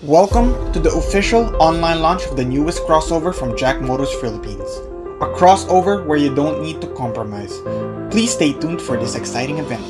Welcome to the official online launch of the newest crossover from JAC Motors Philippines. A crossover where you don't need to compromise. Please stay tuned for this exciting event.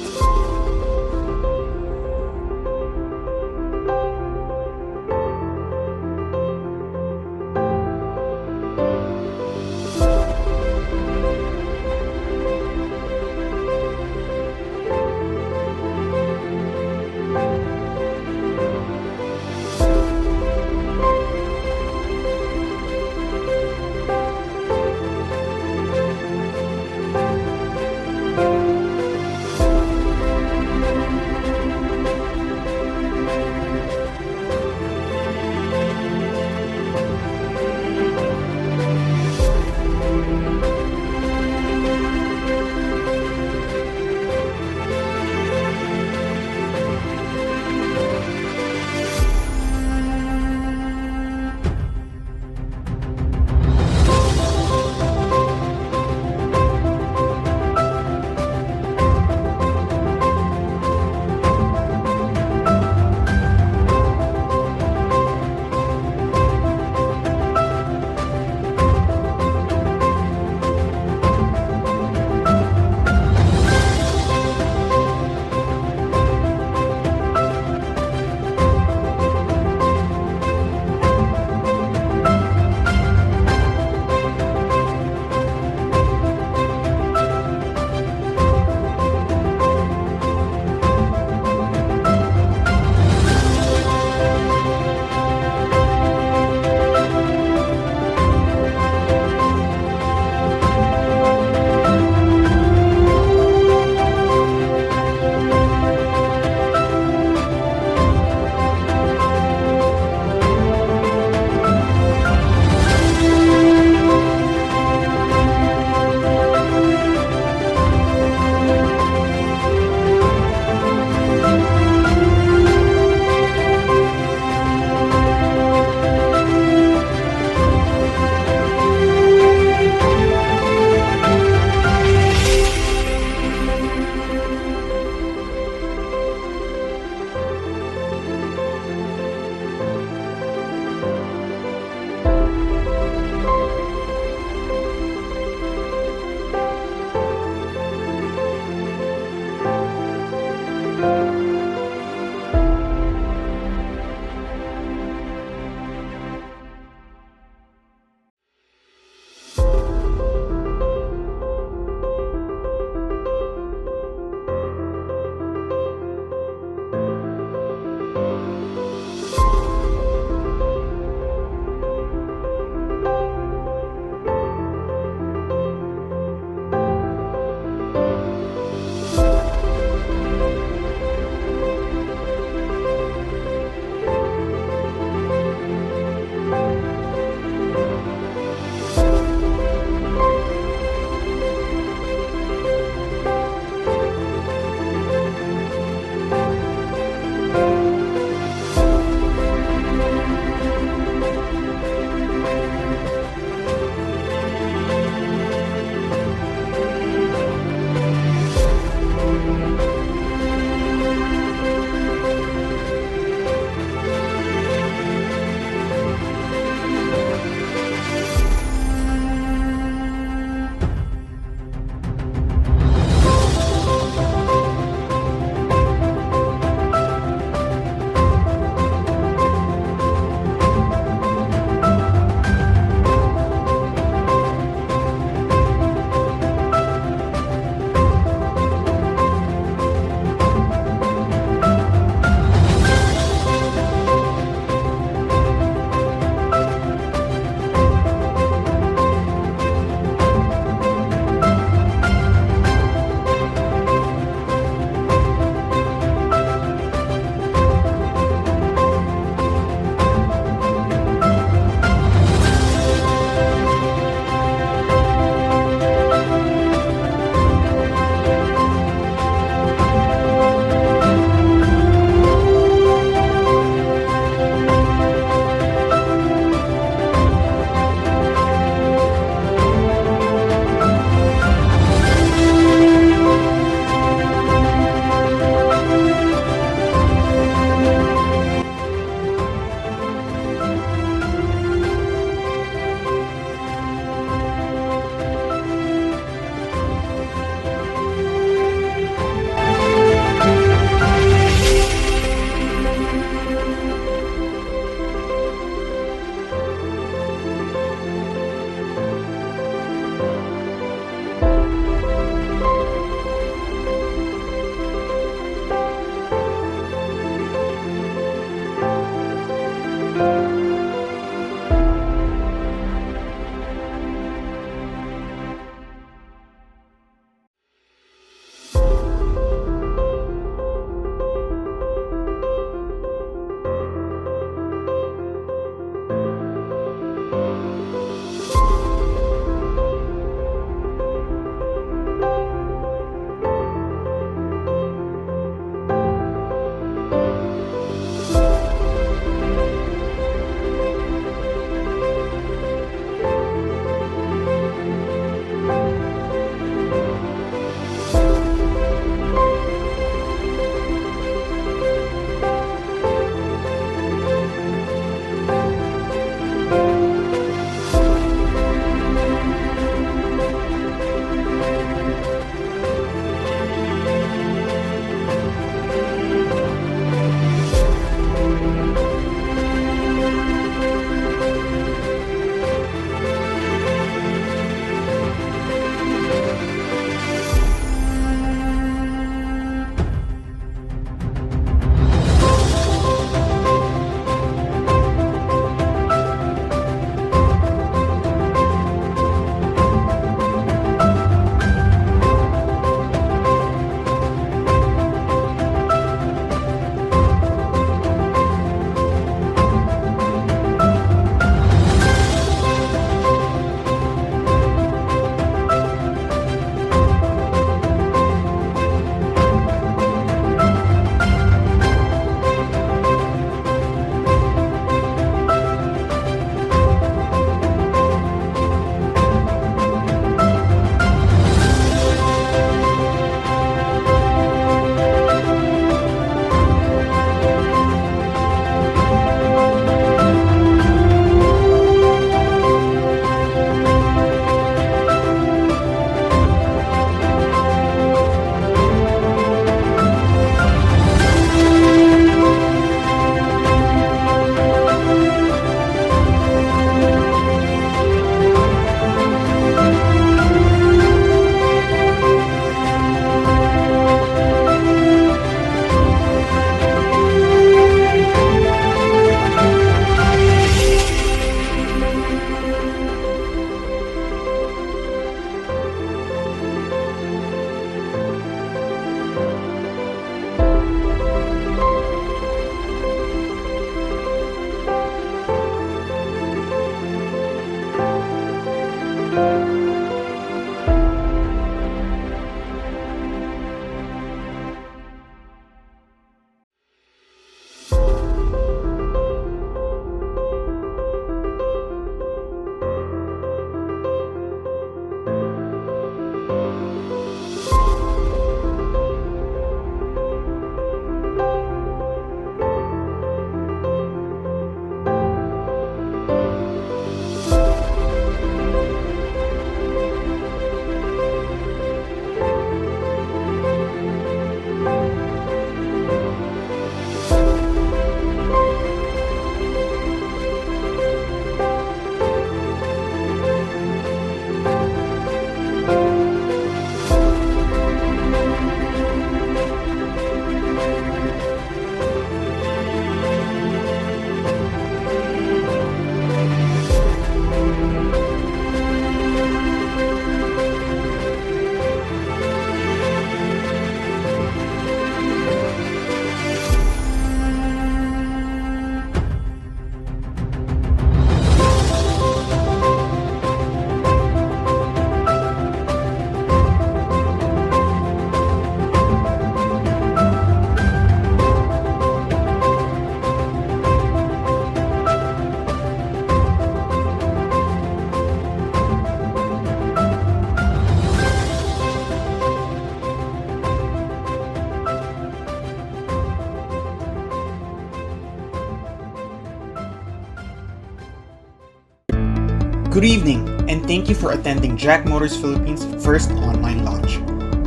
Good evening, and thank you for attending JAC Motors Philippines' first online launch.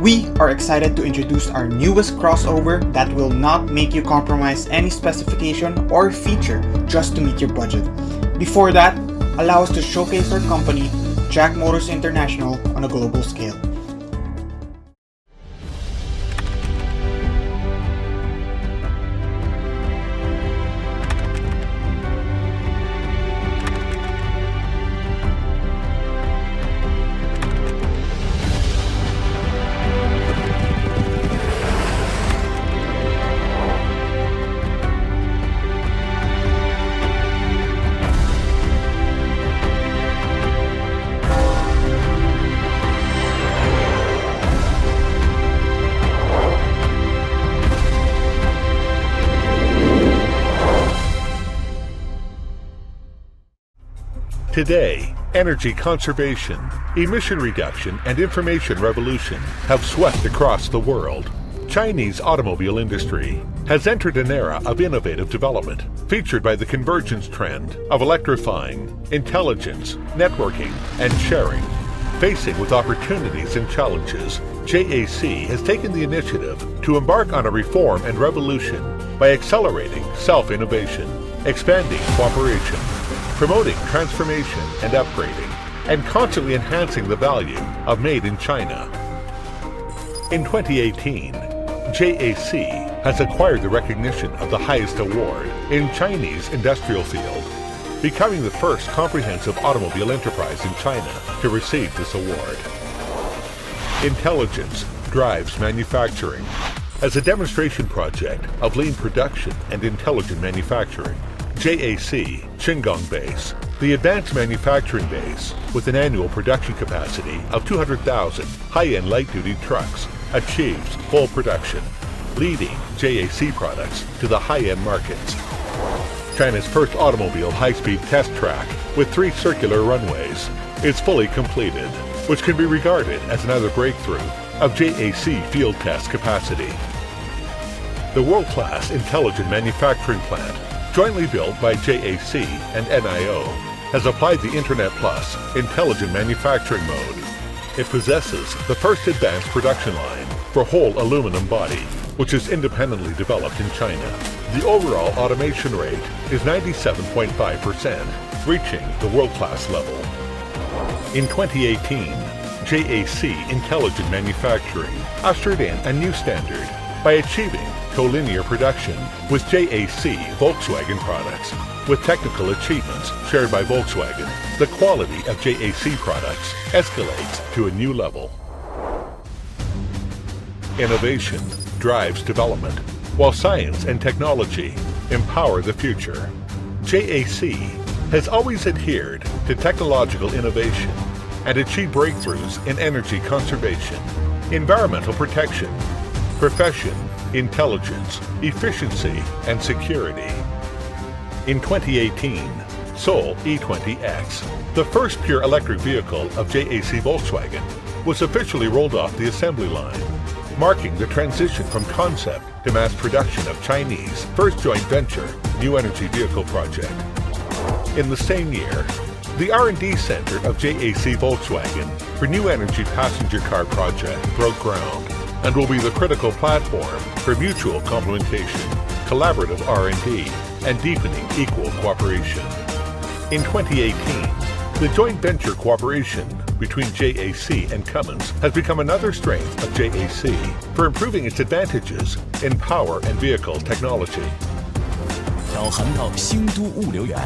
We are excited to introduce our newest crossover that will not make you compromise any specification or feature just to meet your budget. Before that, allow us to showcase our company, JAC Motors International, on a global scale. Today, energy conservation, emission reduction, and information revolution have swept across the world. Chinese automobile industry has entered an era of innovative development, featured by the convergence trend of electrifying, intelligence, networking, and sharing. Facing with opportunities and challenges, JAC has taken the initiative to embark on a reform and revolution by accelerating self-innovation, expanding cooperation, promoting transformation and upgrading, and constantly enhancing the value of Made in China. In 2018, JAC has acquired the recognition of the highest award in Chinese industrial field, becoming the first comprehensive automobile enterprise in China to receive this award. Intelligence drives manufacturing. As a demonstration project of lean production and intelligent manufacturing, JAC Qinggong Base, the advanced manufacturing base with an annual production capacity of 200,000 high-end light-duty trucks, achieves full production, leading JAC products to the high-end markets. China's first automobile high-speed test track with 3 circular runways is fully completed, which can be regarded as another breakthrough of JAC field test capacity. The world-class intelligent manufacturing plant, jointly built by JAC and NIO, has applied the Internet Plus intelligent manufacturing mode. It possesses the first advanced production line for whole aluminum body, which is independently developed in China. The overall automation rate is 97.5%, reaching the world-class level. In 2018, JAC Intelligent Manufacturing ushered in a new standard by achieving collinear production with JAC Volkswagen products. With technical achievements shared by Volkswagen, the quality of JAC products escalates to a new level. Innovation drives development, while science and technology empower the future. JAC has always adhered to technological innovation and achieved breakthroughs in energy conservation, environmental protection, profession, intelligence, efficiency, and security. In 2018, Soul E20X, the first pure electric vehicle of JAC Volkswagen, was officially rolled off the assembly line, marking the transition from concept to mass production of Chinese first joint venture new energy vehicle project. In the same year, the R&D Center of JAC Volkswagen for New Energy Passenger Car Project broke ground and will be the critical platform for mutual complementation, collaborative R&D, and deepening equal cooperation. In 2018, the joint venture cooperation between JAC and Cummins has become another strength of JAC for improving its advantages in power and vehicle technology. 要横到新都物流园。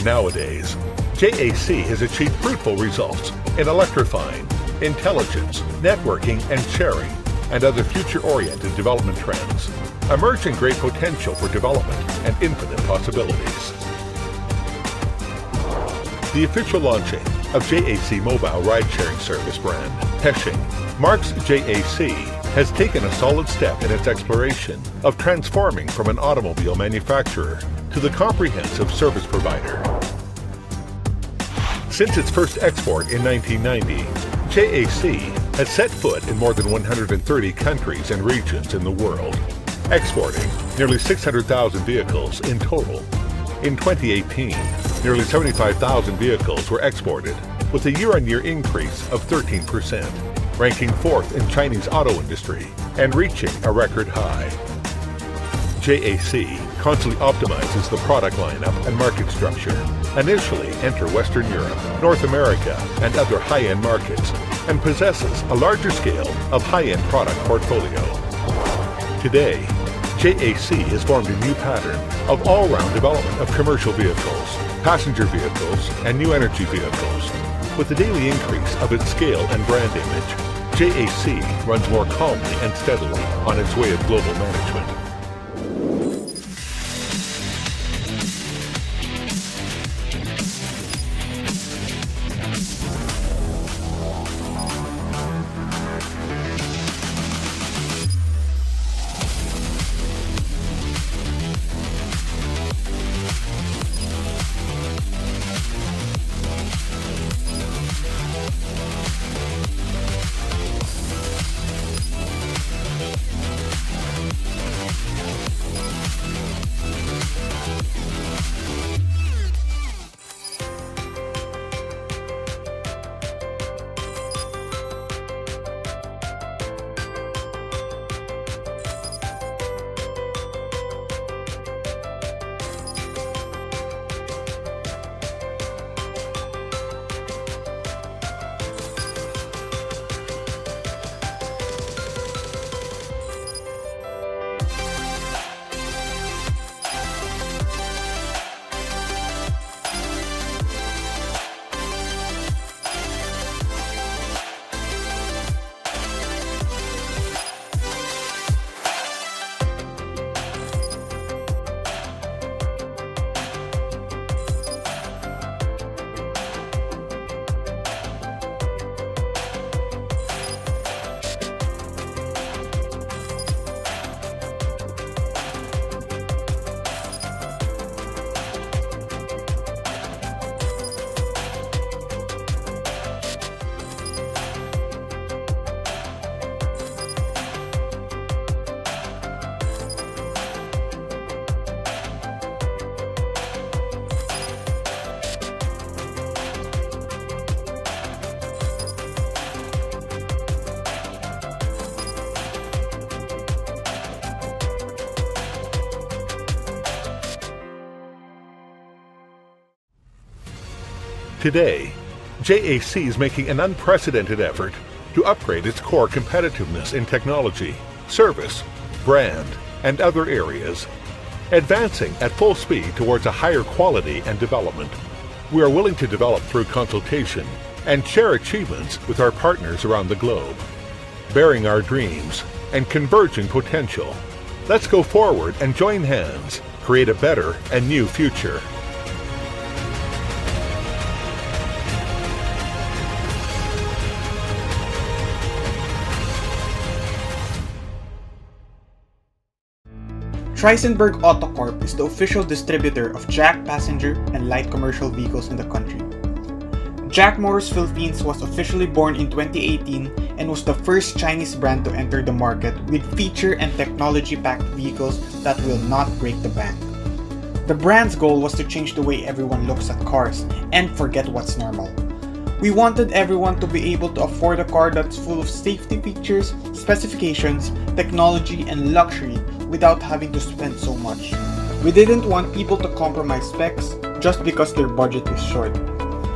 Nowadays, JAC has achieved fruitful results in electrifying, intelligence, networking, and sharing, and other future-oriented development trends, emerging great potential for development and infinite possibilities. The official launching of JAC mobile ride-sharing service brand, Heshing, marks JAC has taken a solid step in its exploration of transforming from an automobile manufacturer to the comprehensive service provider. Since its first export in 1990, JAC has set foot in more than 130 countries and regions in the world, exporting nearly 600,000 vehicles in total. In 2018, Nearly 75,000 vehicles were exported, with a year-on-year increase of 13%, ranking 4th in Chinese auto industry and reaching a record high. JAC constantly optimizes the product lineup and market structure. Initially enter Western Europe, North America, and other high-end markets, and possesses a larger scale of high-end product portfolio. Today, JAC has formed a new pattern of all-round development of commercial vehicles, passenger vehicles, and new energy vehicles. With the daily increase of its scale and brand image, JAC runs more calmly and steadily on its way of global management. Today, JAC is making an unprecedented effort to upgrade its core competitiveness in technology, service, brand, and other areas, advancing at full speed towards a higher quality and development. We are willing to develop through consultation and share achievements with our partners around the globe, bearing our dreams and converging potential. Let's go forward and join hands, create a better and new future. Trisenberg Auto Corp is the official distributor of JAC passenger and light commercial vehicles in the country. JAC Motors Philippines was officially born in 2018 and was the first Chinese brand to enter the market with feature and technology-packed vehicles that will not break the bank. The brand's goal was to change the way everyone looks at cars and forget what's normal. We wanted everyone to be able to afford a car that's full of safety features, specifications, technology, and luxury without having to spend so much. We didn't want people to compromise specs just because their budget is short.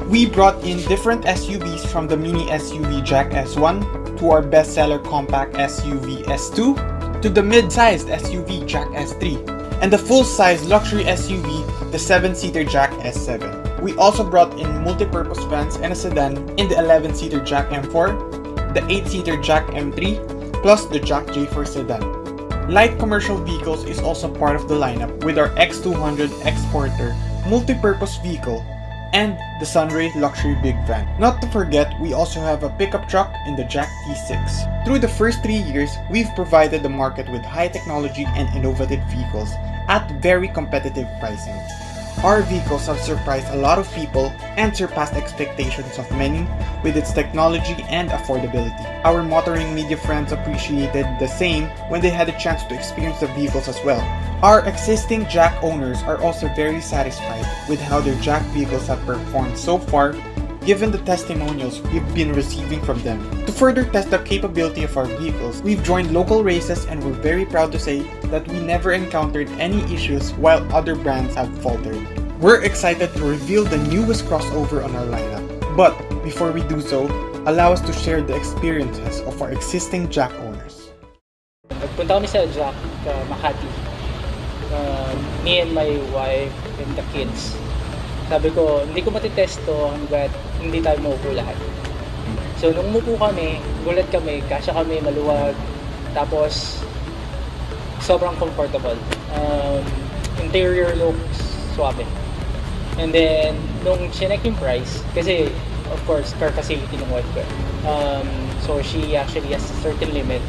We brought in different SUVs from the mini SUV JAC S1 to our bestseller compact SUV S2 to the mid-sized SUV JAC S3 and the full-size luxury SUV, the 7-seater JAC S7. We also brought in multi-purpose vans and a sedan in the 11-seater JAC M4, the 8-seater JAC M3, plus the JAC J4 sedan. Light commercial vehicles is also part of the lineup with our X200 Exporter multi-purpose vehicle and the Sunray luxury big van. Not to forget, we also have a pickup truck in the JAC T6. Through the first 3 years, we've provided the market with high technology and innovative vehicles at very competitive pricing. Our vehicles have surprised a lot of people and surpassed expectations of many with its technology and affordability. Our motoring media friends appreciated the same when they had a chance to experience the vehicles as well. Our existing JAC owners are also very satisfied with how their JAC vehicles have performed so far, given the testimonials we've been receiving from them. To further test the capability of our vehicles, we've joined local races and we're very proud to say that we never encountered any issues while other brands have faltered. We're excited to reveal the newest crossover on our lineup. But before we do so, allow us to share the experiences of our existing JAC owners. Nagpunta kami sa JAC, Makati. Me and my wife and the kids. Sabi ko, hindi ko matitesto hanggat hindi tayo maupo lahat. So, nung umupo kami, gulat kami, kasya kami, maluwag. Tapos, sobrang comfortable. Interior looks swabe. And then, nung chinek yung price, kasi, of course, car facility ng wife ko. So, she actually has a certain limit.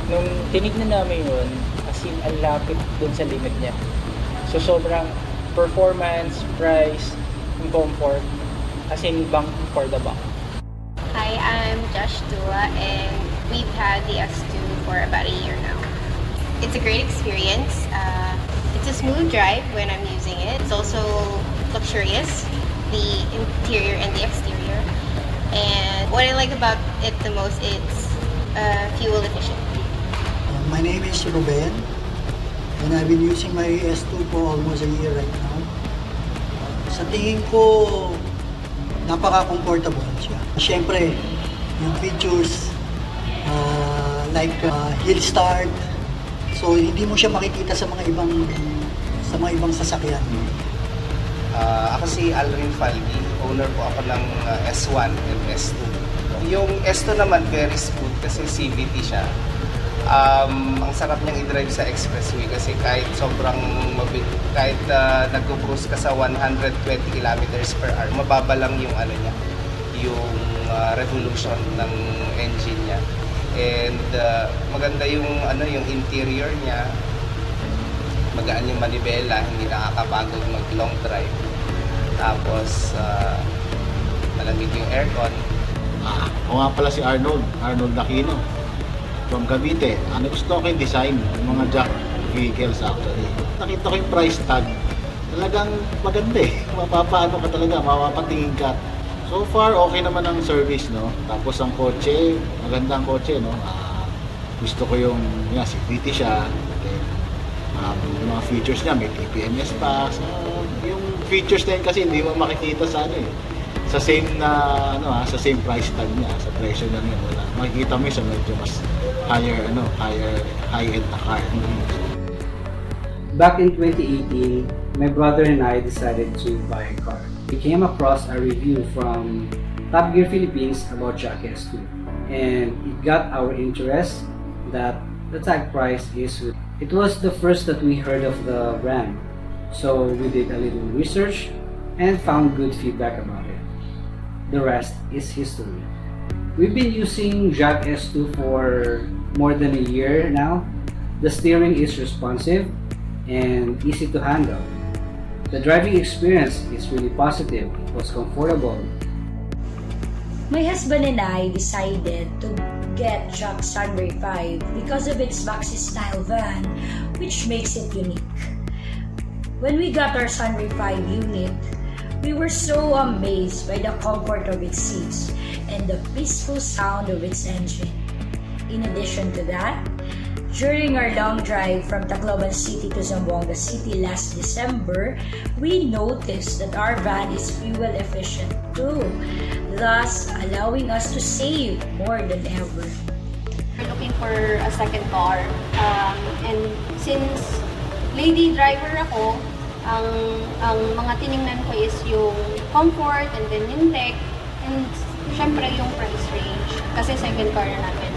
Nung tinignan namin yun, as in, ang lapit dun sa limit niya. So, sobrang performance, price, and comfort, as in, bang for the buck. Hi, I'm Josh Dua, and we've had the S2 for about a year now. It's a great experience. It's a smooth drive when I'm using it. It's also luxurious, the interior and the exterior. And what I like about it the most is fuel efficient. My name is Ruben, and I've been using my S2 for almost a year right now. Sa tingin ko, napaka-comfortable siya. Siyempre, yung features like hill start, so hindi mo siya makikita sa mga ibang sasakyan. Ako si Alvin Falgi, owner po ako ng S1 and S2. Yung S2 naman very smooth kasi CVT siya. Ang sarap niyang i-drive sa expressway kasi kahit nag-cruise ka sa 120 kilometers per hour, mababa lang yung yung revolution ng engine niya. And maganda yung interior niya. Magaan yung manibela, hindi nakakapagod mag-long drive. Tapos malamig yung aircon. Ako nga pala si Arnold Aquino from Cavite. Gusto ko yung design ng mga JAC vehicles actually. Nakita ko yung price tag. Talagang maganda eh. Mapapaano ka talaga, mapapatingin ka. So far, okay naman ang service, no? Tapos ang kotse, maganda ang kotse, no? Gusto ko yung CVT siya. Okay. Yung mga features niya, may TPMS pa. So, yung features na yun kasi hindi mo makikita sa sa same sa same price tag niya, sa presyo lang yun, wala. Makikita mo yung sa medyo mas high-end na car. Back in 2018, my brother and I decided to buy a car. We came across a review from Top Gear Philippines about JAC S2, and it got our interest that the tag price is good. It was the first that we heard of the brand, so we did a little research and found good feedback about it. The rest is history. We've been using JAC S2 for more than a year now. The steering is responsive and easy to handle. The driving experience is really positive. It was comfortable. My husband and I decided to get JAC Sunray 5 because of its maxi style van, which makes it unique. When we got our Sunray 5 unit, we were so amazed by the comfort of its seats and the peaceful sound of its engine. In addition to that, during our long drive from Tacloban City to Zamboanga City last December, we noticed that our van is fuel efficient too, thus allowing us to save more than ever. We're looking for a second car, and since lady driver ako, ang mga tiningnan ko is yung comfort and then yung tech and syempre yung price range kasi second car na natin.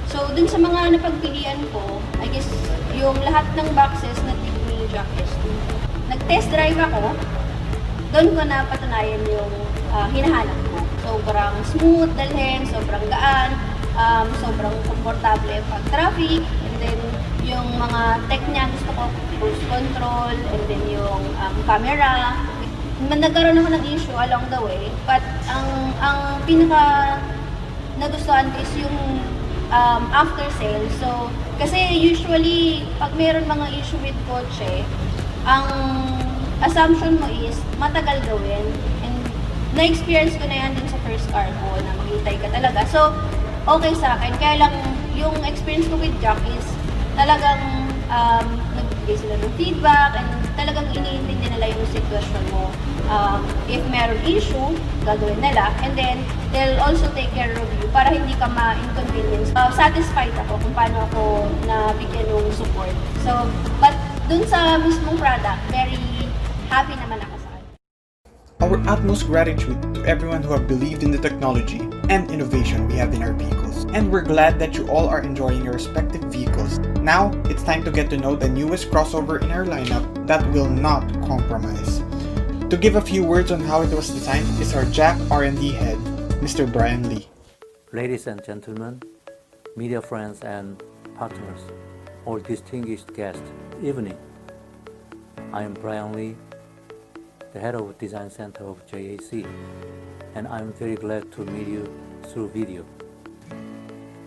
So dun sa mga napagpilian ko, I guess yung lahat ng boxes na tick ni JAC S2. Nag-test drive ako, doon ko napatunayan yung hinahanap ko. Sobrang smooth dalhin, sobrang gaan, sobrang komportable pag traffic, and then yung mga tech niya gusto ko, cruise control, and then yung camera. Nagkaroon ako ng issue along the way, but ang pinaka nagustuhan ko is yung after sales. So, kasi usually, pag meron mga issue with kotse, ang assumption mo is matagal gawin. And na-experience ko na yan dun sa first car ko na maghintay ka talaga. So, okay sa akin. Kaya lang, yung experience ko with JAC is talagang nagbigay sila ng feedback and talagang iniintindi nila yung sitwasyon mo. If meron issue, gagawin nila. And then, they'll also take care of you para hindi ka ma-inconvenience. Satisfied ako kung paano ako nabigyan ng support. So, but dun sa mismong product, very happy naman ako sa kanya. Our utmost gratitude to everyone who have believed in the technology and innovation we have in our vehicles. And we're glad that you all are enjoying your respective vehicles. Now, it's time to get to know the newest crossover in our lineup that will not compromise. To give a few words on how it was designed is our JAC R&D head, Mr. Brian Lee. Ladies and gentlemen, media friends and partners, all distinguished guests, evening. I am Brian Lee, the head of Design Center of JAC, and I'm very glad to meet you through video.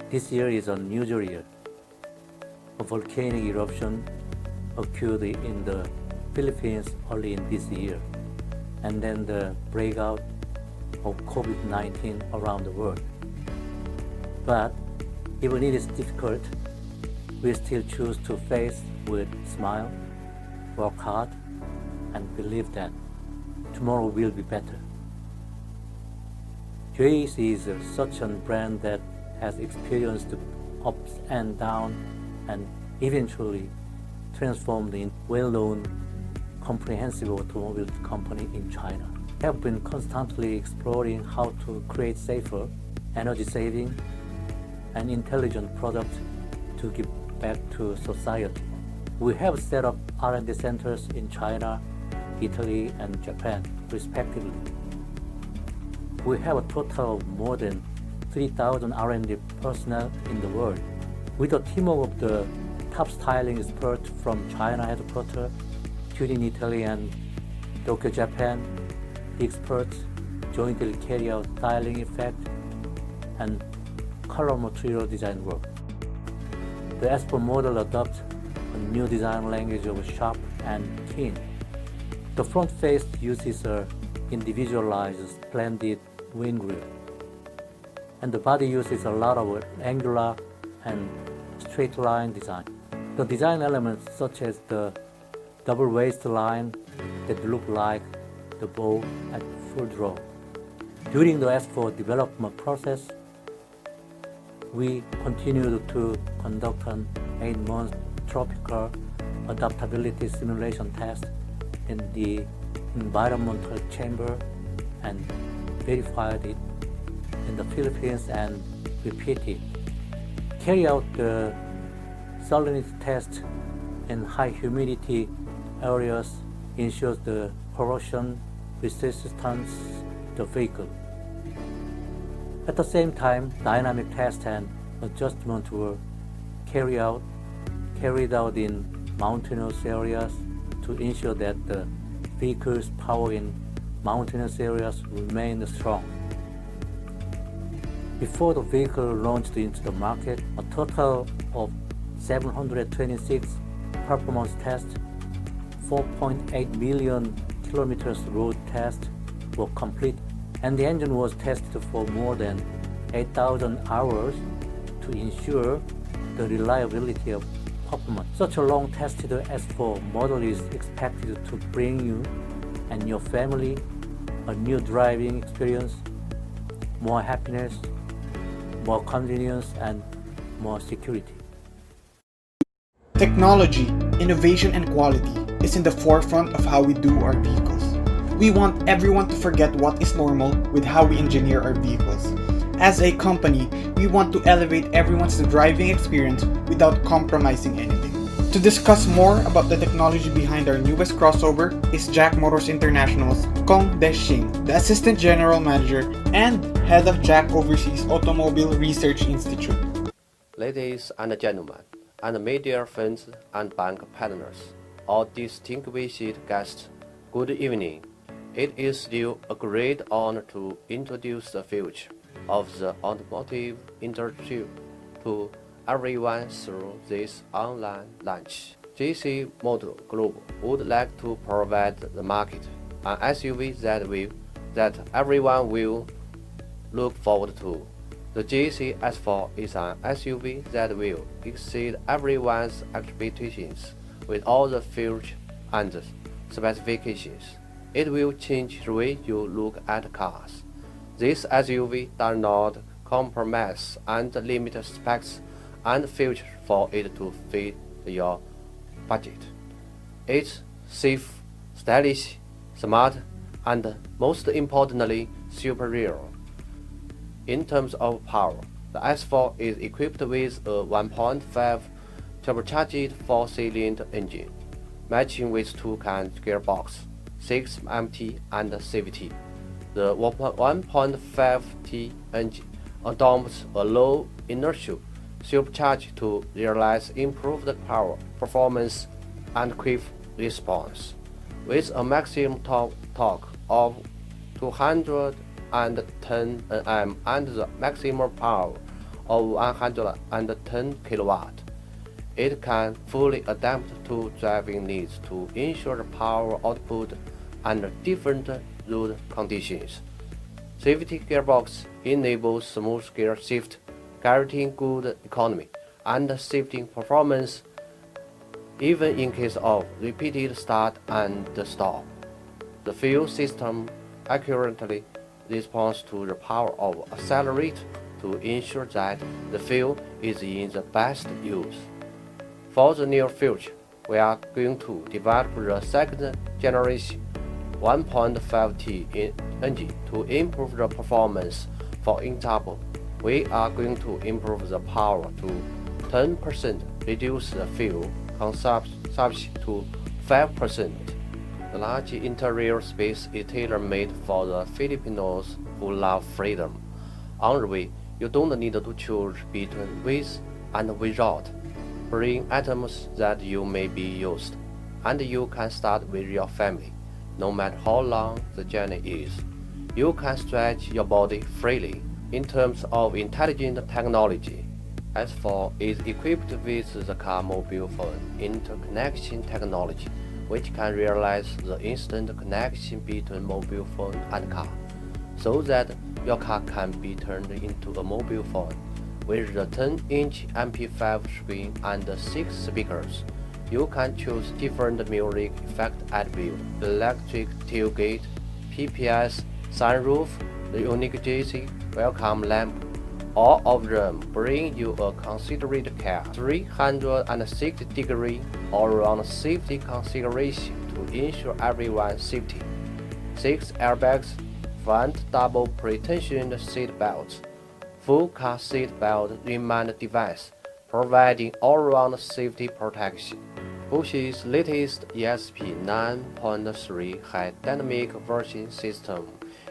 This year is an unusual year. A volcanic eruption occurred in the Philippines early in this year, and then the breakout of COVID-19 around the world. But even it is difficult, we still choose to face with smile, work hard, and believe that tomorrow will be better. JAC is such a brand that has experienced ups and downs and eventually transformed in well-known comprehensive automobile company in China. We have been constantly exploring how to create safer, energy-saving, and intelligent products to give back to society. We have set up R&D centers in China, Italy, and Japan, respectively. We have a total of more than 3,000 R&D personnel in the world. With a team of the top styling experts from China headquarters, Turin, Italy, and Tokyo, Japan, the experts jointly carry out styling effect and color material design work. The S4 model adopts a new design language of sharp and keen. The front face uses a individualized splendid wing grille, and the body uses a lot of angular and straight line design. The design elements such as the double waistline that look like the bow at full draw. During the S4 development process, we continued to conduct an 8-month tropical adaptability simulation test in the environmental chamber and verified it in the Philippines and repeated. Carry out the salinity test in high humidity areas ensures the corrosion resistance of the vehicle. At the same time, dynamic tests and adjustment were carried out in mountainous areas to ensure that the vehicle's power in mountainous areas remained strong. Before the vehicle launched into the market, a total of 726 performance tests, 4.8 million kilometers road tests were complete, and the engine was tested for more than 8,000 hours to ensure the reliability of performance. Such a long-tested S4 model is expected to bring you and your family a new driving experience, more happiness, more convenience, and more security. Technology, innovation, and quality is in the forefront of how we do our vehicles. We want everyone to forget what is normal with how we engineer our vehicles. As a company, we want to elevate everyone's driving experience without compromising anything. To discuss more about the technology behind our newest crossover is JAC Motors International's Kong Deshing, the Assistant General Manager and Head of JAC Overseas Automobile Research Institute. Ladies and gentlemen, and media friends and bank partners, all distinguished guests, good evening. It is still a great honor to introduce the future of the automotive industry to everyone through this online launch. JAC Motor Group would like to provide the market an SUV that everyone will look forward to. The JAC S4 is an SUV that will exceed everyone's expectations with all the features and specifications. It will change the way you look at cars. This SUV does not compromise and limit specs and features for it to fit your budget. It's safe, stylish, smart, and most importantly, superior. In terms of power, the S4 is equipped with a 1.5 turbocharged 4-cylinder engine, matching with two-can gearbox, 6 MT and CVT. The 1.5T engine adopts a low inertial supercharge to realize improved power, performance, and quick response. With a maximum torque of 210 Nm and the maximum power of 110 kW, it can fully adapt to driving needs to ensure power output under different road conditions. CVT gearbox enables smooth gear shift, guaranteeing good economy and safety performance even in case of repeated start and stop. The fuel system accurately responds to the power of accelerator to ensure that the fuel is in the best use. For the near future, we are going to develop the second generation 1.5T engine to improve the performance. For example, we are going to improve the power to 10%, reduce the fuel consumption to 5%. The large interior space is tailor-made for the Filipinos who love freedom. On the way, you don't need to choose between with and without. Bring items that you may be used, and you can start with your family, no matter how long the journey is. You can stretch your body freely. In terms of intelligent technology, S4 is equipped with the car mobile phone interconnection technology, which can realize the instant connection between mobile phone and car, so that your car can be turned into a mobile phone. With the 10-inch MP5 screen and 6 speakers, you can choose different music effects at will: electric tailgate, PPS, sunroof, the unique JAC welcome lamp. All of them bring you a considerate care, 360-degree all-round safety consideration to ensure everyone's safety. 6 airbags, front double pre-tensioned seat belts, full car seat belt reminder device, providing all-round safety protection. Bosch's latest ESP 9.3 high dynamic version system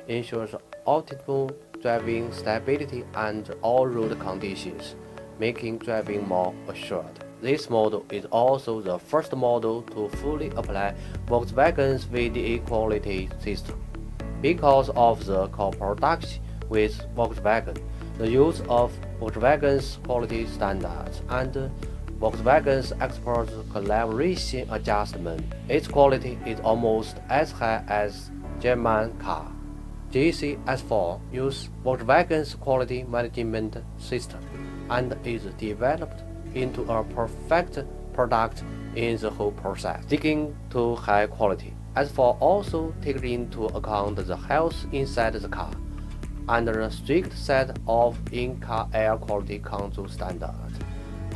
ensures optimal driving stability under all road conditions, making driving more assured. This model is also the first model to fully apply Volkswagen's VDA quality system. Because of the co-production with Volkswagen, the use of Volkswagen's quality standards, and Volkswagen's expert collaboration adjustment, its quality is almost as high as German car. JAC S4 uses Volkswagen's quality management system and is developed into a perfect product in the whole process. Sticking to high quality, S4 also takes into account the health inside the car under a strict set of in-car air quality control standards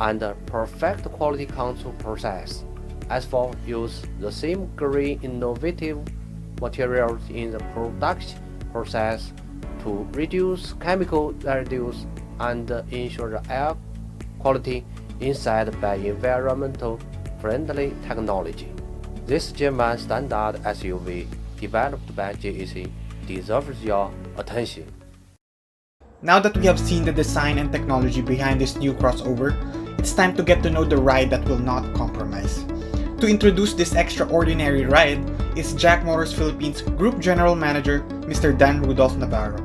and a perfect quality control process. S4 uses the same green innovative materials in the production process to reduce chemical residues and ensure the air quality inside by environmental friendly technology. This German standard SUV developed by JAC deserves your attention. Now that we have seen the design and technology behind this new crossover, it's time to get to know the ride that will not compromise. To introduce this extraordinary ride is JAC Motors Philippines Group General Manager, Mr. Dan Rudolph Navarro.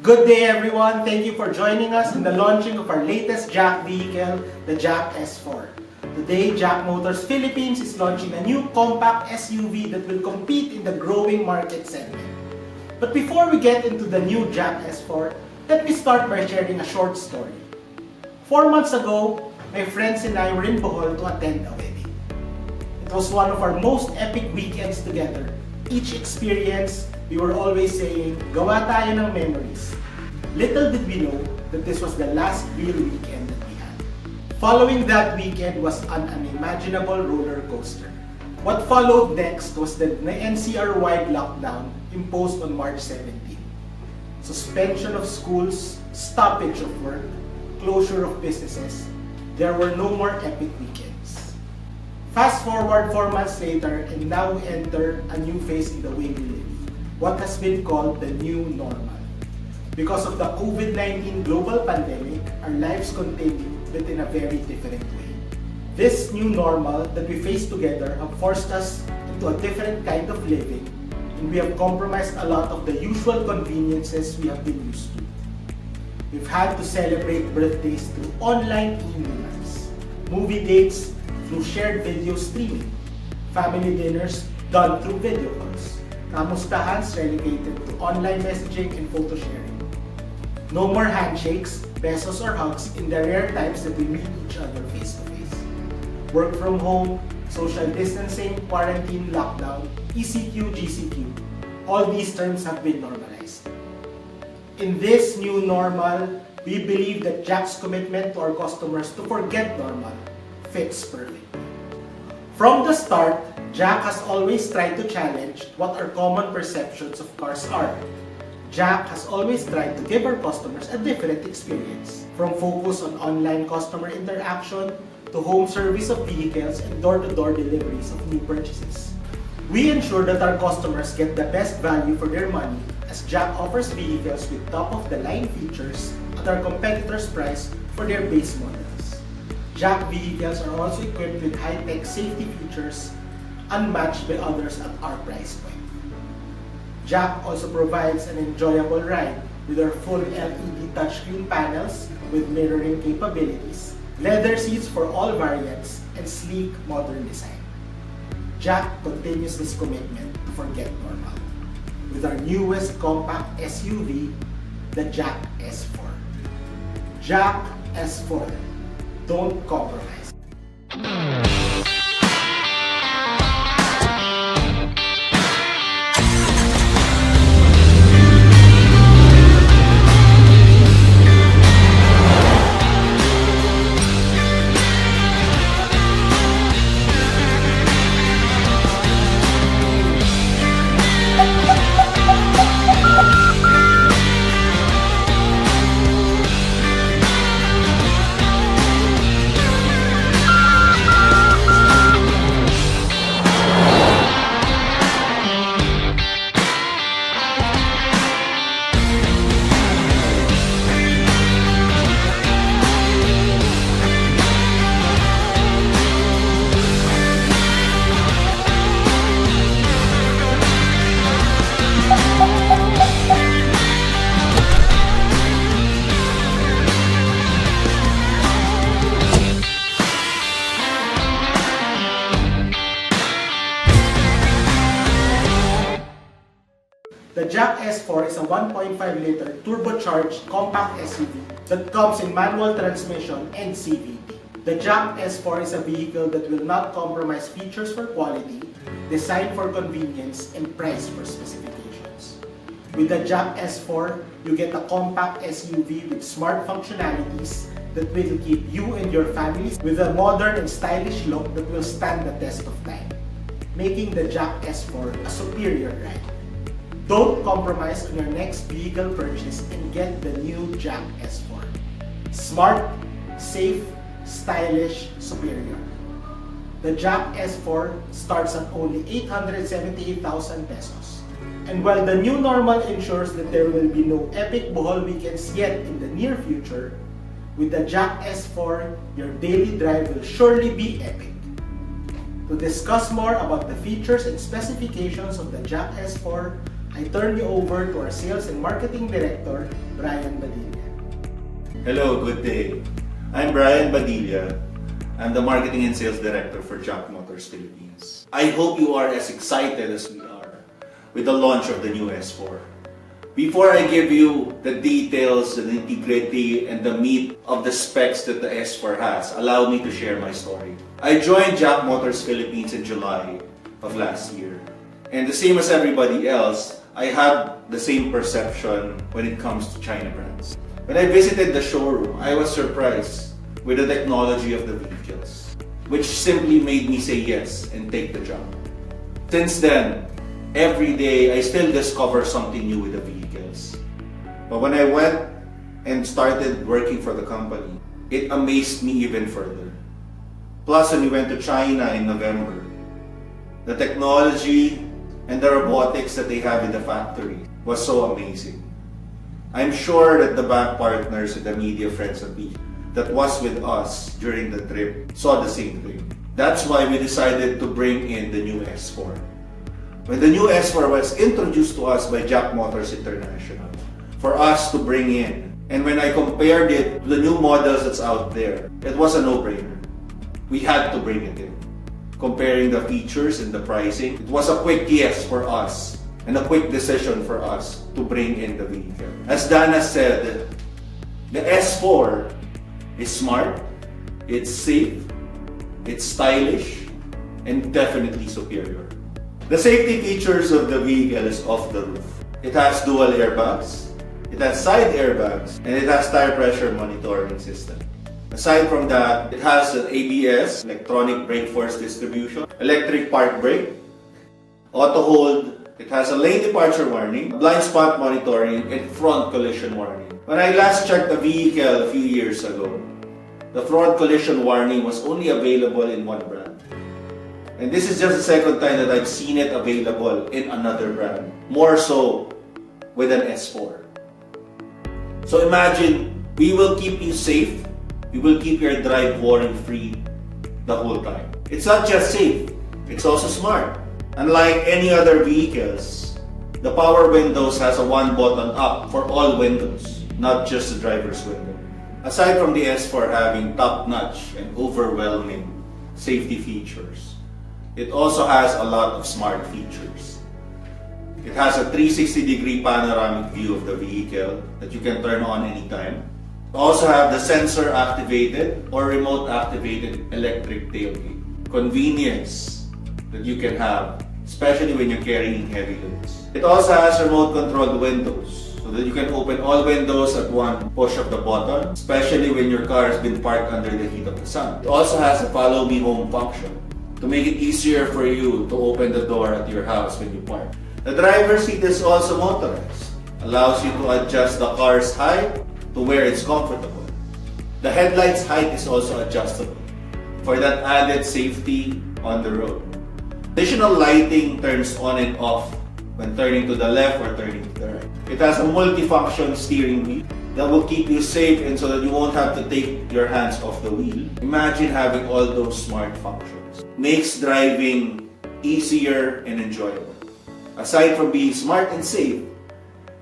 Good day everyone! Thank you for joining us in the launching of our latest JAC vehicle, the JAC S4. Today, JAC Motors Philippines is launching a new compact SUV that will compete in the growing market segment. But before we get into the new JAC S4, let me start by sharing a short story. 4 months ago, my friends and I were in Bohol to attend a wedding. It was one of our most epic weekends together. Each experience, we were always saying, gawa tayo ng memories. Little did we know that this was the last real weekend that we had. Following that weekend was an unimaginable roller coaster. What followed next was the NCR-wide lockdown imposed on March 17. Suspension of schools, stoppage of work, closure of businesses. There were no more epic weekends. Fast forward 4 months later, and now we enter a new phase in the way we live. What has been called the new normal. Because of the COVID-19 global pandemic, our lives continue but in a very different way. This new normal that we face together have forced us into a different kind of living, and we have compromised a lot of the usual conveniences we have been used to. We've had to celebrate birthdays through online emails, movie dates through shared video streaming, family dinners done through video calls, kamustahans relegated to online messaging and photo sharing. No more handshakes, besos, or hugs in the rare times that we meet each other face to face. Work from home, social distancing, quarantine, lockdown, ECQ, GCQ, all these terms have been normalized. In this new normal, we believe that JAC's commitment to our customers to forget normal fits perfectly. From the start, JAC has always tried to challenge what our common perceptions of cars are. JAC has always tried to give our customers a different experience, from focus on online customer interaction to home service of vehicles and door-to-door deliveries of new purchases. We ensure that our customers get the best value for their money as JAC offers vehicles with top-of-the-line features at our competitors' price for their base models. JAC vehicles are also equipped with high-tech safety features unmatched by others at our price point. JAC also provides an enjoyable ride with our full LED touchscreen panels with mirroring capabilities, leather seats for all variants, and sleek modern design. JAC continues this commitment to forget normal with our newest compact SUV, the JAC S4. JAC S4. Don't compromise. The JAC S4 is a 1.5-liter turbocharged compact SUV that comes in manual transmission and CVT. The JAC S4 is a vehicle that will not compromise features for quality, design for convenience, and price for specifications. With the JAC S4, you get a compact SUV with smart functionalities that will keep you and your families with a modern and stylish look that will stand the test of time, making the JAC S4 a superior ride. Don't compromise on your next vehicle purchase and get the new JAC S4. Smart, safe, stylish, superior. The JAC S4 starts at only 878,000 pesos. And while the new normal ensures that there will be no epic Bohol weekends yet in the near future, with the JAC S4, your daily drive will surely be epic. To discuss more about the features and specifications of the JAC S4, I turn you over to our Sales and Marketing Director, Brian Badilla. Hello, good day. I'm Brian Badilla. I'm the Marketing and Sales Director for JAC Motors Philippines. I hope you are as excited as we are with the launch of the new S4. Before I give you the details, the nitty-gritty, and the meat of the specs that the S4 has, allow me to share my story. I joined JAC Motors Philippines in July of last year. And the same as everybody else, I had the same perception when it comes to China brands. When I visited the showroom, I was surprised with the technology of the vehicles, which simply made me say yes and take the job. Since then, every day I still discover something new with the vehicles. But when I went and started working for the company, it amazed me even further. Plus, when we went to China in November, the technology and the robotics that they have in the factory was so amazing. I'm sure that the bank partners and the media friends that was with us during the trip saw the same thing. That's why we decided to bring in the new S4. When the new S4 was introduced to us by JAC Motors International, for us to bring in, and when I compared it to the new models that's out there, it was a no-brainer. We had to bring it in. Comparing the features and the pricing, it was a quick yes for us and a quick decision for us to bring in the vehicle. As Dana said, the S4 is smart, it's safe, it's stylish, and definitely superior. The safety features of the vehicle is off the roof. It has dual airbags, it has side airbags, and it has tire pressure monitoring system. Aside from that, it has an ABS, electronic brake force distribution, electric park brake, auto hold, it has a lane departure warning, blind spot monitoring, and front collision warning. When I last checked the vehicle a few years ago, the front collision warning was only available in one brand. And this is just the second time that I've seen it available in another brand, more so with an S4. So imagine, we will keep you safe, we will keep your drive worry-free the whole time. It's not just safe, it's also smart. Unlike any other vehicles, the power windows has a one button up for all windows, not just the driver's window. Aside from the S4 having top-notch and overwhelming safety features, it also has a lot of smart features. It has a 360-degree panoramic view of the vehicle that you can turn on anytime. It also have the sensor-activated or remote-activated electric tailgate. Convenience that you can have, especially when you're carrying heavy loads. It also has remote-controlled windows, so that you can open all windows at one push of the button, especially when your car has been parked under the heat of the sun. It also has a follow me home function to make it easier for you to open the door at your house when you park. The driver's seat is also motorized, allows you to adjust the car's height to where it's comfortable. The headlight's height is also adjustable for that added safety on the road. Additional lighting turns on and off when turning to the left or turning to the right. It has a multifunction steering wheel that will keep you safe and so that you won't have to take your hands off the wheel. Imagine having all those smart functions. Makes driving easier and enjoyable. Aside from being smart and safe,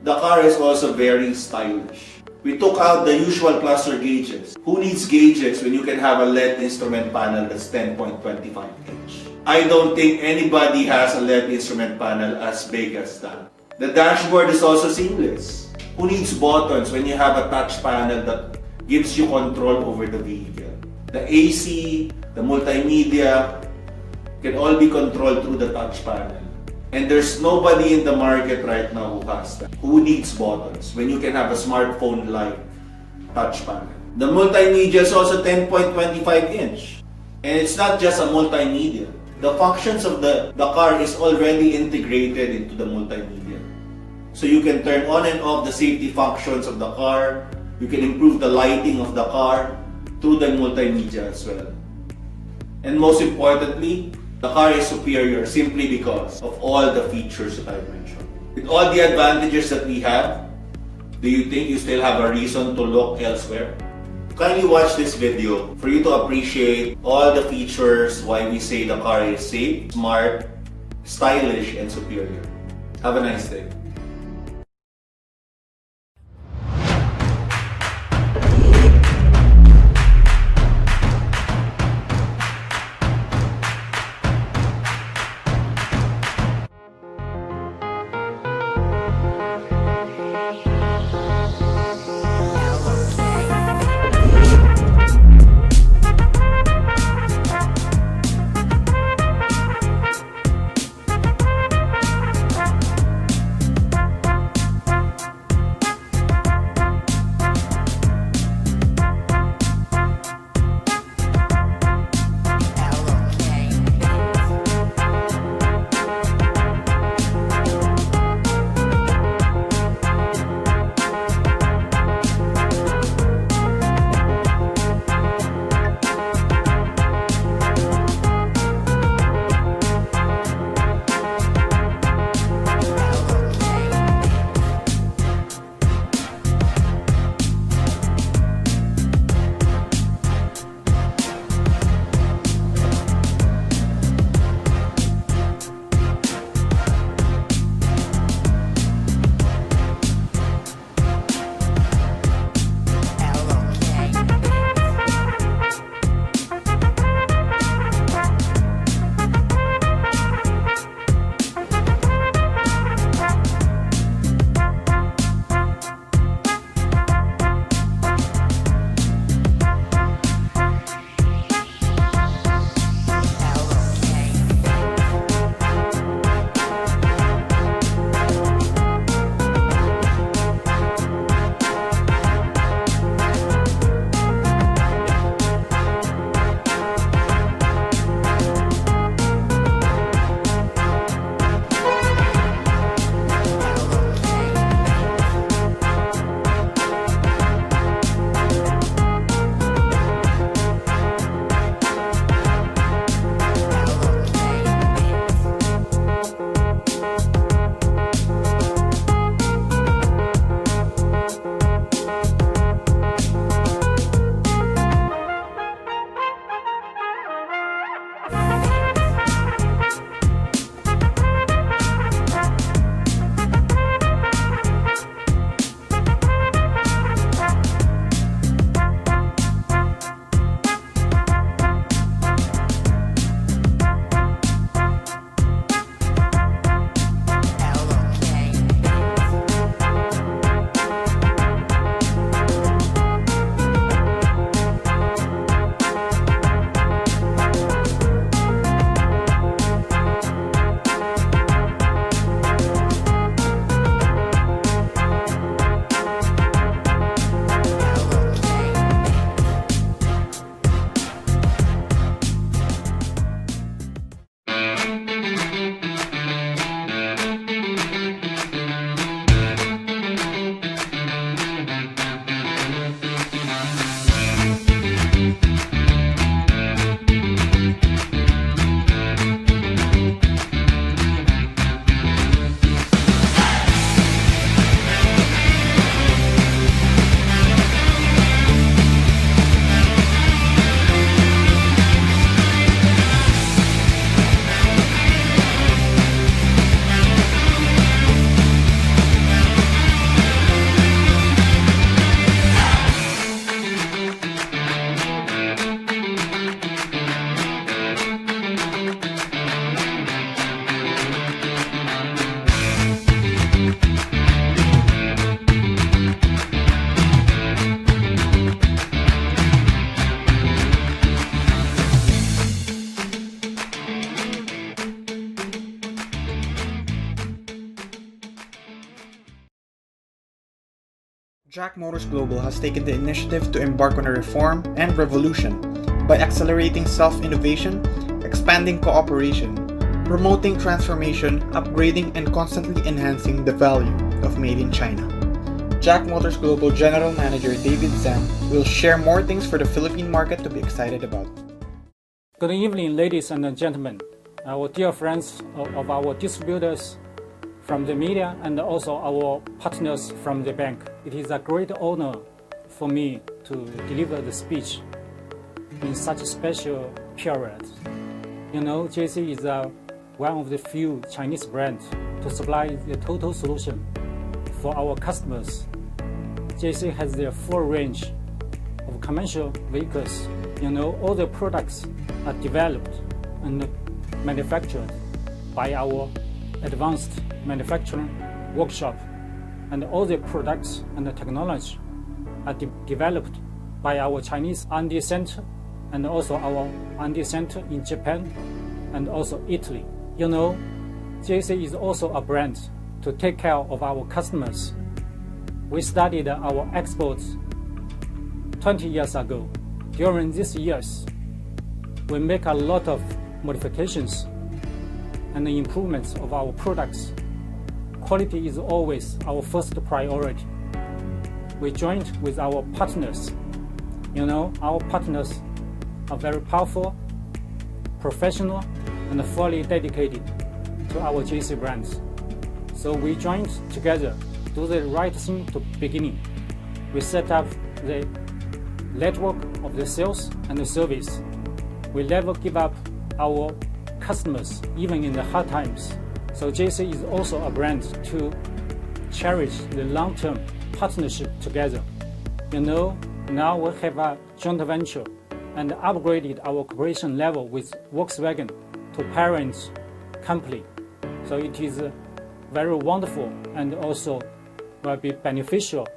the car is also very stylish. We took out the usual cluster gauges. Who needs gauges when you can have a LED instrument panel that's 10.25 inch? I don't think anybody has a LED instrument panel as big as that. The dashboard is also seamless. Who needs buttons when you have a touch panel that gives you control over the vehicle? The AC, the multimedia can all be controlled through the touch panel. And there's nobody in the market right now who has that. Who needs buttons when you can have a smartphone-like touch panel? The multimedia is also 10.25 inch. And it's not just a multimedia. The functions of the car is already integrated into the multimedia. So you can turn on and off the safety functions of the car. You can improve the lighting of the car through the multimedia as well. And most importantly, the car is superior simply because of all the features that I've mentioned. With all the advantages that we have, do you think you still have a reason to look elsewhere? Kindly watch this video for you to appreciate all the features why we say the car is safe, smart, stylish, and superior. Have a nice day. JAC Motors Global has taken the initiative to embark on a reform and revolution by accelerating self-innovation, expanding cooperation, promoting transformation, upgrading, and constantly enhancing the value of Made in China. JAC Motors Global General Manager David Zhang will share more things for the Philippine market to be excited about. Good evening, ladies and gentlemen, our dear friends of our distributors from the media and also our partners from the bank. It is a great honor for me to deliver the speech in such a special period. You know, JAC is one of the few Chinese brands to supply the total solution for our customers. JAC has their full range of commercial vehicles. You know, all the products are developed and manufactured by our advanced manufacturing workshop, and all the products and the technology are developed by our Chinese R&D center and also our R&D center in Japan and also Italy. You know, JAC is also a brand to take care of our customers. We started our exports 20 years ago. During these years, we make a lot of modifications and improvements of our products. Quality is always our first priority. We joined with our partners. You know, our partners are very powerful, professional, and fully dedicated to our JAC brands. So we joined together, do the right thing to beginning. We set up the network of the sales and the service. We never give up our customers, even in the hard times. So JAC is also a brand to cherish the long-term partnership together. You know, now we have a joint venture and upgraded our cooperation level with Volkswagen to parent company. So it is very wonderful and also will be beneficial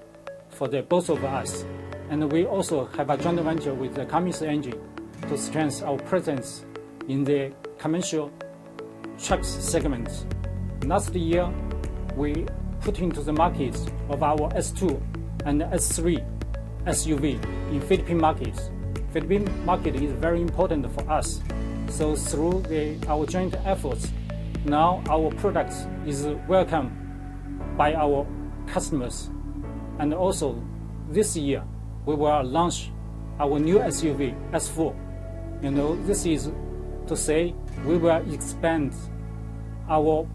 for the both of us. And we also have a joint venture with the Cummins engine to strengthen our presence in the commercial trucks segment. Last year, we put into the market of our S2 and S3 SUV in Philippine markets. Philippine market is very important for us. So through our joint efforts, now our products is welcome by our customers. And also this year, we will launch our new SUV S4. You know, this is to say we will expand our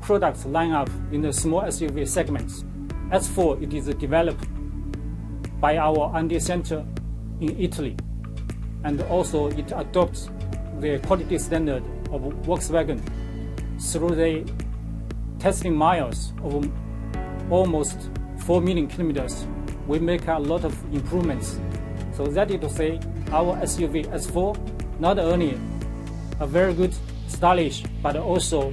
products lineup in the small SUV segments. S4, it is developed by our R&D center in Italy, and also it adopts the quality standard of Volkswagen through the testing miles of almost 4 million kilometers. We make a lot of improvements. So that is to say, our SUV S4 not only a very good stylish, but also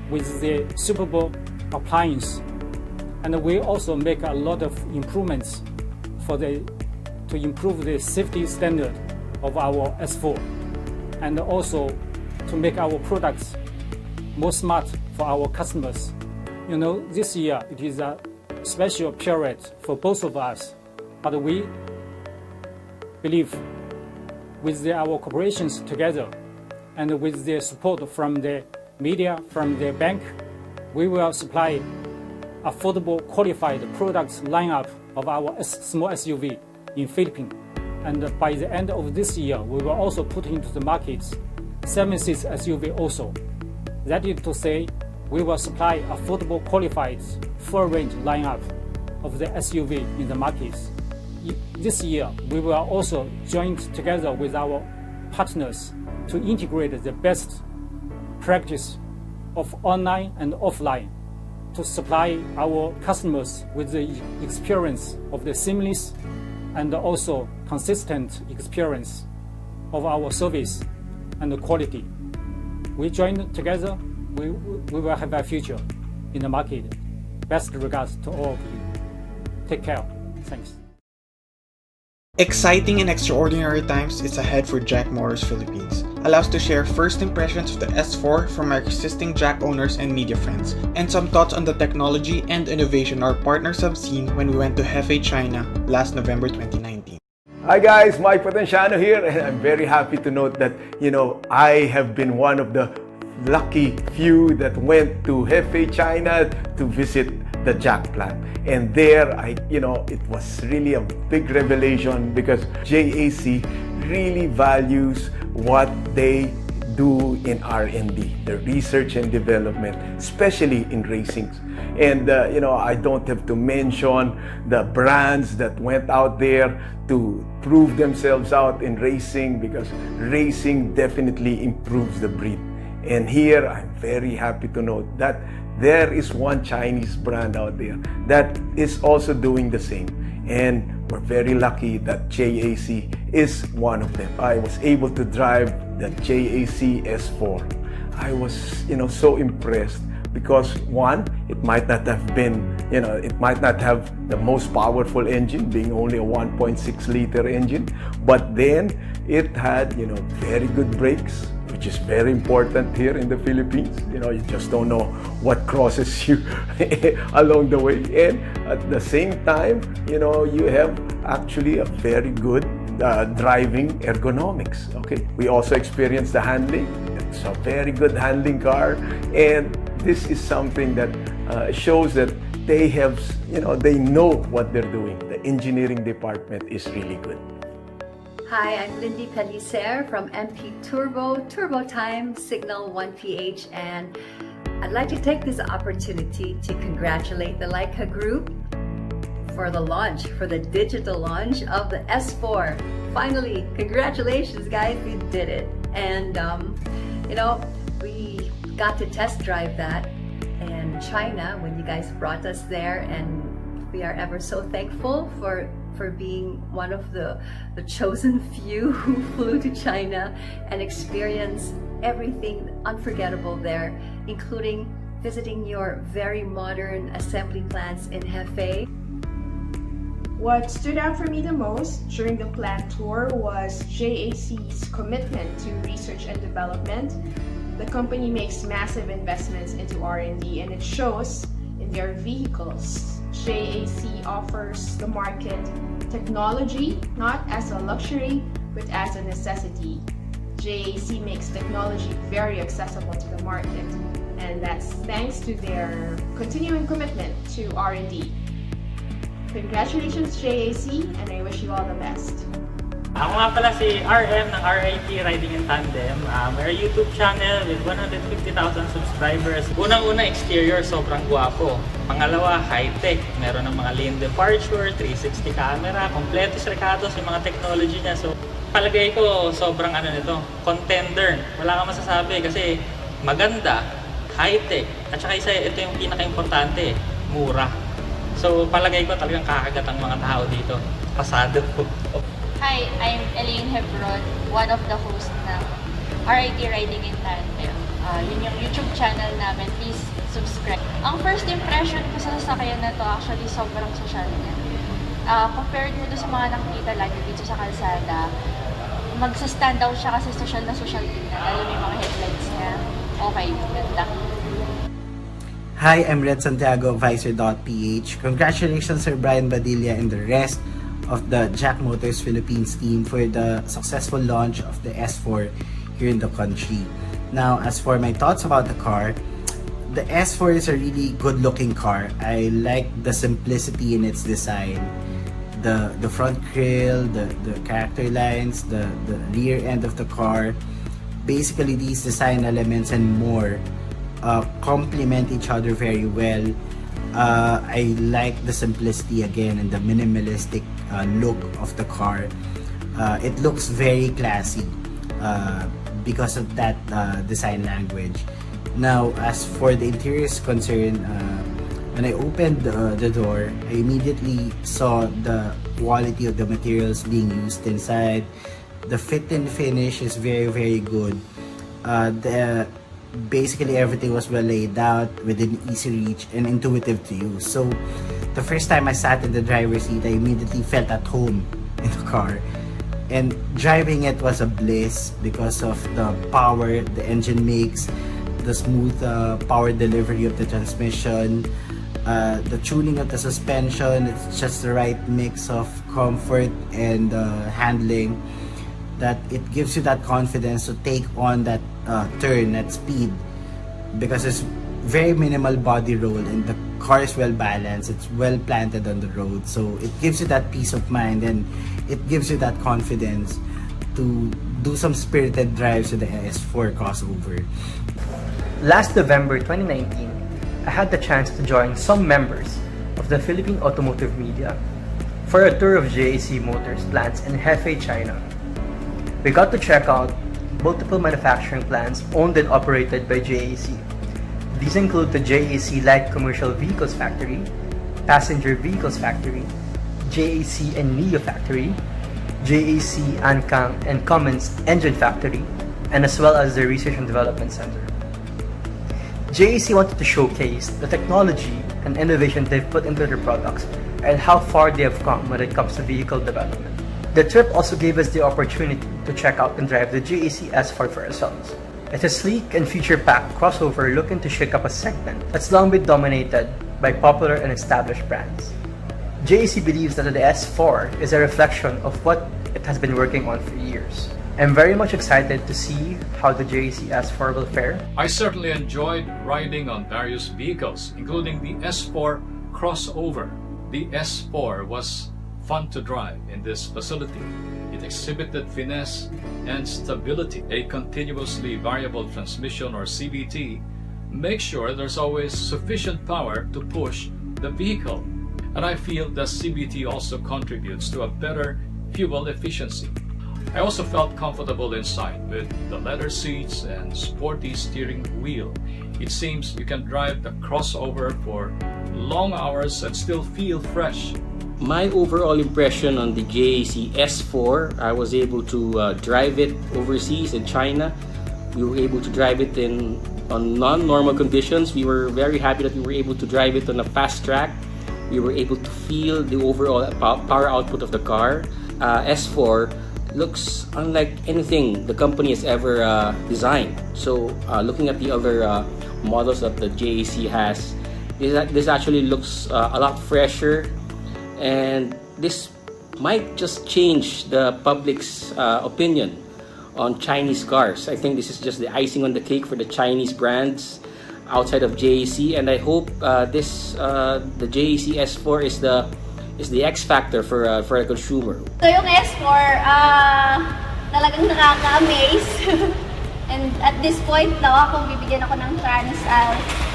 with the suitable appliance. And we also make a lot of improvements to improve the safety standard of our S4, and also to make our products more smart for our customers. You know, this year it is a special period for both of us, but we believe with our cooperations together and with the support from the media, from the bank, we will supply affordable, qualified products lineup of our small SUV in Philippines. And by the end of this year, we will also put into the markets 7-seat SUV also. That is to say, we will supply affordable, qualified, full-range lineup of the SUV in the markets. This year, we will also join together with our partners to integrate the best practice of online and offline to supply our customers with the experience of the seamless and also consistent experience of our service and the quality. We join together, we will have a future in the market. Best regards to all of you. Take care. Thanks. Exciting and extraordinary times is ahead for JAC Motors Philippines. Allow us to share first impressions of the S4 from our existing JAC owners and media friends, and some thoughts on the technology and innovation our partners have seen when we went to Hefei, China last November 2019. Hi guys, Mike Potenciano here, and I'm very happy to note that, I have been one of the lucky few that went to Hefei, China to visit the JAC plant. And there, it was really a big revelation because JAC really values what they do in R&D, the research and development, especially in racing. And I don't have to mention the brands that went out there to prove themselves out in racing, because racing definitely improves the breed. And here, I'm very happy to note that there is one Chinese brand out there that is also doing the same. And we're very lucky that JAC is one of them. I was able to drive the JAC S4. I was, so impressed because one, it might not have been, it might not have the most powerful engine, being only a 1.6 liter engine, but then it had, very good brakes, which is very important here in the Philippines. You just don't know what crosses you along the way. And at the same time, you have actually a very good driving ergonomics. Okay, we also experienced the handling. It's a very good handling car, and this is something that shows that they have, they know what they're doing. The engineering department is really good. Hi, I'm Lindy Pellicer from MP Turbo Time, Signal 1PH, and I'd like to take this opportunity to congratulate the Leica Group for the launch, for the digital launch of the S4. Finally, congratulations guys, we did it. And we got to test drive that in China when you guys brought us there, and we are ever so thankful for being one of the chosen few who flew to China and experienced everything unforgettable there, including visiting your very modern assembly plants in Hefei. What stood out for me the most during the plant tour was JAC's commitment to research and development. The company makes massive investments into R&D, and it shows in their vehicles. JAC offers the market technology not as a luxury but as a necessity. JAC makes technology very accessible to the market, and that's thanks to their continuing commitment to R&D. Congratulations JAC, and I wish you all the best. Ako nga pala si RM ng RIT Riding in Tandem. May YouTube channel with 150,000 subscribers. Unang-una, exterior, sobrang gwapo. Pangalawa, high-tech. Meron ng mga lane departure, 360 camera, kompletos recados yung mga technology niya. So, palagay ko, sobrang contender. Wala kang masasabi kasi maganda, high-tech, at saka ito yung pinaka-importante, mura. So, palagay ko talagang kakagat ang mga tao dito. Pasado po. Hi, I'm Elaine Hebron, one of the hosts ng RIT Riding in Tandem. Yun yung YouTube channel namin. Please subscribe. Ang first impression ko sa sasakyan na to, actually sobrang social niya. Compared mo to sa mga nakikita lagi dito sa kalsada, magsa-stand out siya kasi social na tingnan. Lalo may mga headlights niya. Okay, ganda. Hi, I'm Red Santiago, Visor.ph. Congratulations Sir Brian Badilla and the rest of the JAC Motors Philippines team for the successful launch of the S4 here in the country. Now, as for my thoughts about the car, the S4 is a really good looking car. I like the simplicity in its design. The front grille, the character lines, the rear end of the car. Basically, these design elements and more complement each other very well. I like the simplicity again and the minimalistic look of the car. It looks very classy because of that design language. Now, as for the interior is concerned, when I opened the door, I immediately saw the quality of the materials being used inside. The fit and finish is very good. Basically everything was well laid out, within easy reach and intuitive to use. So the first time I sat in the driver's seat, I immediately felt at home in the car. And driving it was a bliss because of the power the engine makes, the smooth power delivery of the transmission, the tuning of the suspension. It's just the right mix of comfort and handling that it gives you that confidence to take on that turn at speed, because it's very minimal body roll and the car is well balanced, it's well planted on the road, so it gives you that peace of mind and it gives you that confidence to do some spirited drives with the S4 crossover. Last November 2019, I had the chance to join some members of the Philippine automotive media for a tour of JAC Motors plants in Hefei, China. We got to check out multiple manufacturing plants owned and operated by JAC. These include the JAC Light Commercial Vehicles Factory, Passenger Vehicles Factory, JAC and NIO Factory, JAC Ankang and Cummins Engine Factory, and as well as the Research and Development Center. JAC wanted to showcase the technology and innovation they've put into their products and how far they have come when it comes to vehicle development. The trip also gave us the opportunity to check out and drive the JAC S4 for ourselves. It's a sleek and feature-packed crossover looking to shake up a segment that's long been dominated by popular and established brands. JAC believes that the S4 is a reflection of what it has been working on for years. I'm very much excited to see how the JAC S4 will fare. I certainly enjoyed riding on various vehicles, including the S4 crossover. The S4 was fun to drive in this facility. It exhibited finesse and stability. A continuously variable transmission, or CVT, makes sure there's always sufficient power to push the vehicle. And I feel that CVT also contributes to a better fuel efficiency. I also felt comfortable inside with the leather seats and sporty steering wheel. It seems you can drive the crossover for long hours and still feel fresh. My overall impression on the JAC S4, I was able to drive it overseas in China. We were able to drive it on non-normal conditions. We were very happy that we were able to drive it on a fast track. We were able to feel the overall power output of the car. S4 looks unlike anything the company has ever designed. So looking at the other models that the JAC has, this actually looks a lot fresher, and this might just change the public's opinion on Chinese cars. I think this is just the icing on the cake for the Chinese brands outside of JAC, and I hope the JAC S4 is the X factor for a consumer. So yung S4, talagang nakaka-amaze. And at this point, kung bibigyan ako ng chance,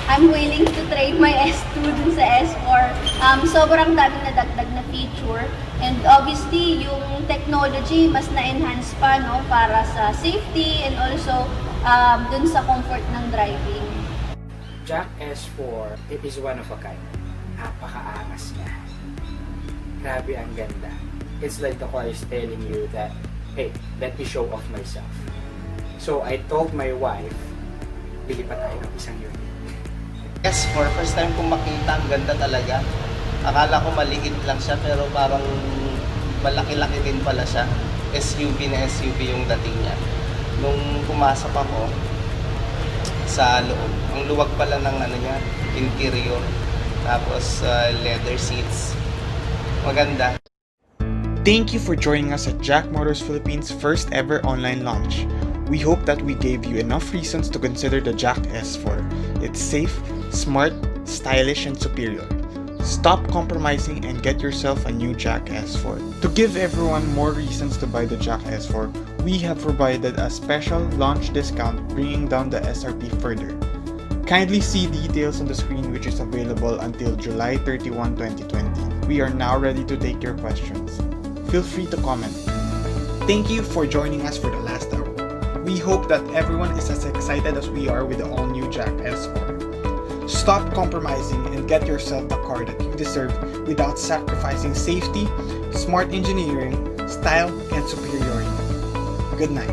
I'm willing to trade my S2 dun sa S4. Sobrang daming nadagdag na feature. And obviously, yung technology mas na-enhance pa, no, para sa safety and also dun sa comfort ng driving. JAC S4, it is one of a kind. Napaka-angas niya. Grabe ang ganda. It's like the car is telling you that, hey, let me show off myself. So I told my wife, bili pa tayo ng isang unit. S4, first time kong makita, ang ganda talaga. Akala ko maliit lang siya, pero parang malaki-laki din pala siya. SUV na SUV yung dating niya. Nung pumasok ako sa loob, ang luwag pala ng niya, interior. Tapos leather seats. Maganda. Thank you for joining us at JAC Motors Philippines' first ever online launch. We hope that we gave you enough reasons to consider the JAC S4. It's safe, smart, stylish, and superior. Stop compromising and get yourself a new JAC S4. To give everyone more reasons to buy the JAC S4, we have provided a special launch discount, bringing down the SRP further. Kindly see details on the screen, which is available until July 31, 2020. We are now ready to take your questions. Feel free to comment. Thank you for joining us for the last hour. We hope that everyone is as excited as we are with the all-new JAC S4. Stop compromising and get yourself the car that you deserve without sacrificing safety, smart engineering, style, and superiority. Good night.